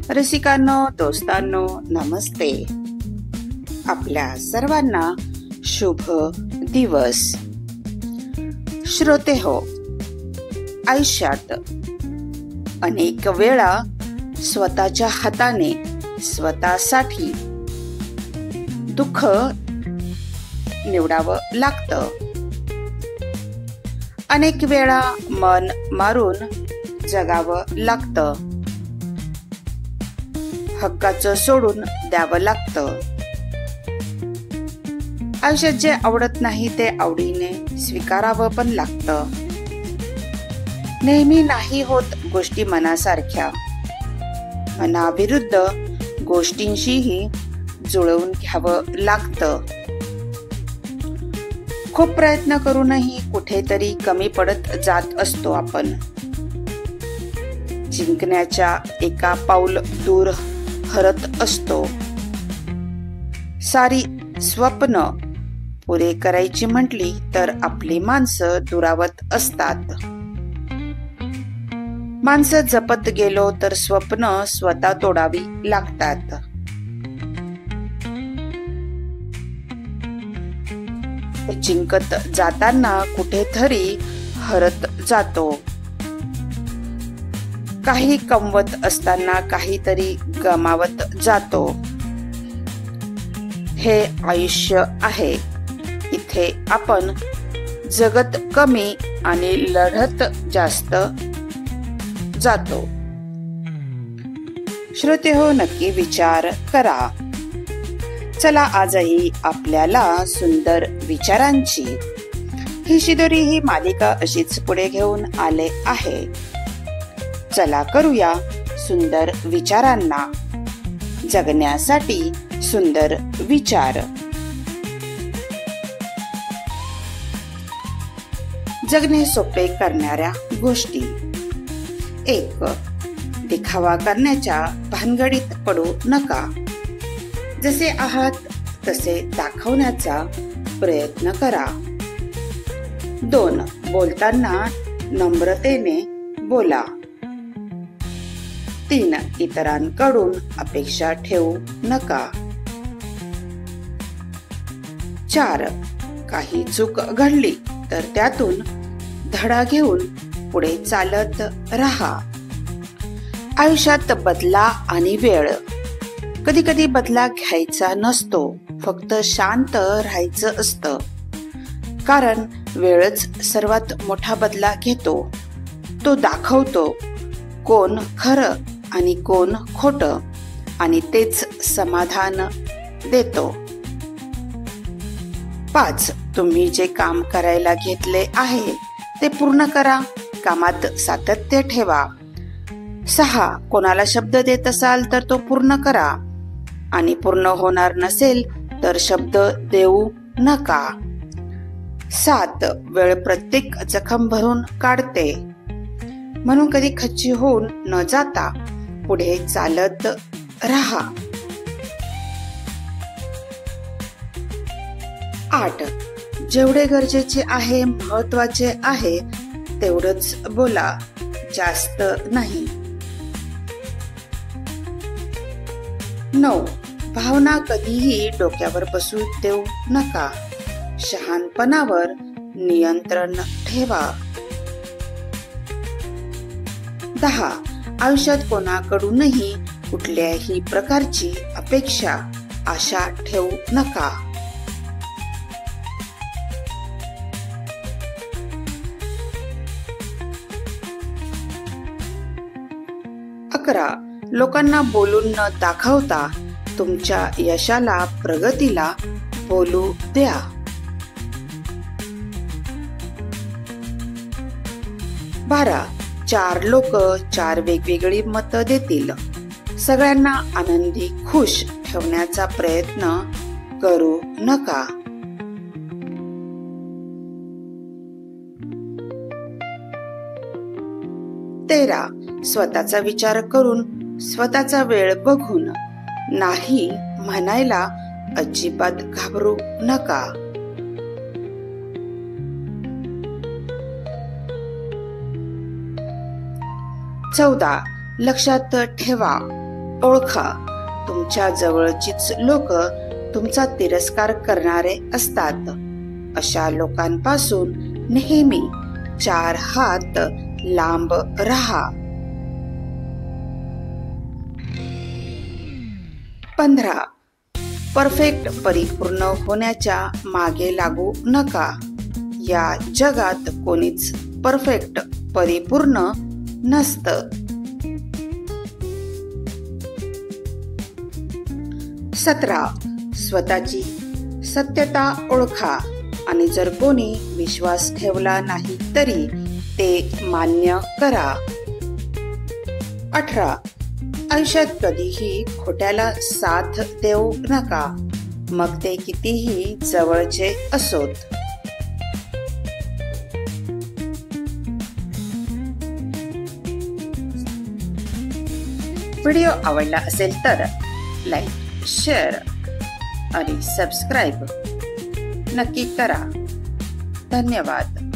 रसिकांनो, दोस्तांनो, नमस्ते. आपल्या सर्वांना शुभ दिवस. श्रोते हो, आयुष्यात अनेक वेळा स्वतःच्या हाताने स्वतःसाठी दुःख निवडावं लागतं. अनेक वेळा मन मारून जगावं लागतं. हक्काचं सोडून द्यावं लागतं. आयुष्यात जे आवडत नाही ते आवडीने स्वीकारावं पण लागतं. नेहमी नाही होत गोष्टी मनासारख्या. मनाविरुद्ध गोष्टींशीही जुळवून घ्यावं लागतं. खूप प्रयत्न करूनही कुठेतरी कमी पडत जात असतो आपण. जिंकण्याच्या एका पाऊल दूर हरत असतो. सारी स्वप्न पुरे करायची म्हटली तर आपली माणसं दुरावत असतात. माणसं जपत गेलो तर स्वप्न स्वतः तोडावी लागतात. जिंकत जाताना कुठेतरी हरत जातो. काही कमवत असताना काहीतरी गमावत जातो. हे आयुष्य आहे. इथे आपण जगत कमी आणि लढत जास्त जातो. श्रोते हो, नक्की विचार करा. चला, आजही आपल्याला सुंदर विचारांची ही शिदोरी ही मालिका अशीच पुढे घेऊन आले आहे. चला करूया सुंदर विचारांना. जगण्यासाठी सुंदर विचार. जगणे सोपे करणाऱ्या गोष्टी. 1. दिखावा करण्याच्या भानगडीत पडू नका. जसे आहात तसे दाखवण्याचा प्रयत्न करा. 2. बोलताना नम्रतेने बोला. 3. इतरांकडून अपेक्षा ठेवू नका. 4. काही चूक घडली तर त्यातून धडा घेऊन पुढे चालत राहा. आयुष्यात बदला आणि वेळ. कधी कधी बदला घ्यायचा नसतो, फक्त शांत राहायचं असतं. कारण वेळच सर्वात मोठा बदला घेतो. तो दाखवतो कोण खरं आणि कोण खोटं, आणि तेच समाधान देतो. 5. तुम्ही जे काम करायला घेतले आहे ते पूर्ण करा. कामात सातत्य ठेवा. 6. कोणाला शब्द देत असाल तर तो पूर्ण करा, आणि पूर्ण होणार नसेल तर शब्द देऊ नका. 7. वेळ प्रत्येक जखम भरून काढते, म्हणून कधी खच्ची होऊन न जाता पुढे चालत राहा. 8. जेवढे गरजेचे आहे, महत्वाचे आहे तेवढंच बोला, जास्त नाही. 9. भावना कधीही डोक्यावर बसू देऊ नका. शहाणपणावर नियंत्रण ठेवा. 10. आयुष्यात कोणाकडूनही कुठल्याही प्रकारची अपेक्षा, आशा ठेवू नका. 11. लोकांना बोलून न दाखवता तुमच्या यशाला, प्रगतीला बोलू द्या. 12. 4 लोक 4 वेगवेगळी मतं देतील. सगळ्यांना आनंदी, खुश ठेवण्याचा प्रयत्न करू नका. 13. स्वतःचा विचार करून, स्वतःचा वेळ बघून नाही म्हणायला अजिबात घाबरू नका. 14. लक्षात ठेवा, ओळखा, तुमच्या जवळचीच लोक तुमचा तिरस्कार करणारे असतात. अशा लोकांपासून नेहमी 4 हात लांब राहा. 15. परफेक्ट परिपूर्ण होण्याच्या मागे लागू नका. या जगात कोणीच परफेक्ट परिपूर्ण नसतं. 17. स्वतःची सत्यता ओळखा आणि जर कोणी विश्वास ठेवला नाही तरी ते मान्य करा. 18. आयुष्यात कधीही खोट्याला साथ देऊ नका, मग ते कितीही जवळचे असोत. व्हिडिओ आवडला असेल तर लाईक, शेअर आणि सबस्क्राईब नक्की करा. धन्यवाद.